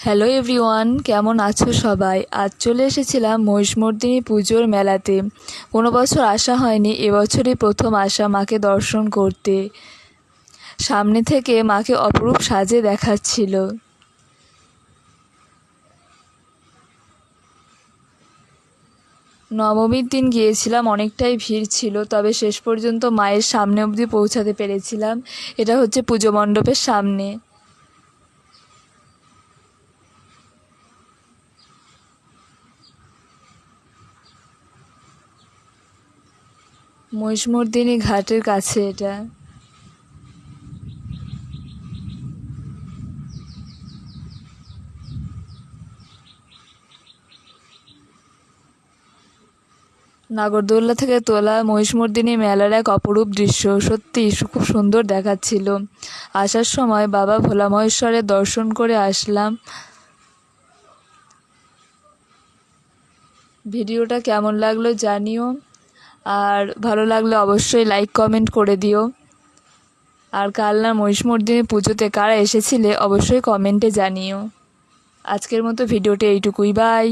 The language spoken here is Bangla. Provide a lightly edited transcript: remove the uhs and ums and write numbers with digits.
হ্যালো এভরিওয়ান, কেমন আছো সবাই? আজ চলে এসেছিলাম মহিষমর্দিনী পুজোর মেলাতে। কোনো বছর আসা হয়নি, এবছরই প্রথম আসা মাকে দর্শন করতে। সামনে থেকে মাকে অপরূপ সাজে দেখাচ্ছিল। নবমীর দিন গিয়েছিলাম, অনেকটাই ভিড় ছিল, তবে শেষ পর্যন্ত মায়ের সামনে অবধি পৌঁছাতে পেরেছিলাম। এটা হচ্ছে পুজো মণ্ডপের সামনে। মহিষমর্দিনী ঘাটের কাছে এটা। নাগরদোল্লা থেকে তোলা মহিষমর্দিনী মেলার এক অপরূপ দৃশ্য, সত্যি খুব সুন্দর দেখাচ্ছিল। আসার সময় বাবা ভোলা মহেশ্বরের দর্শন করে আসলাম। ভিডিওটা কেমন লাগলো জানিও, আর ভালো লাগলে অবশ্যই লাইক কমেন্ট করে দিও। আর কালনা মহিষমর্দিনী পুজোতে কারা এসেছিলে অবশ্যই কমেন্টে জানিও। আজকের মতো ভিডিওটি এইটুকুই, বাই।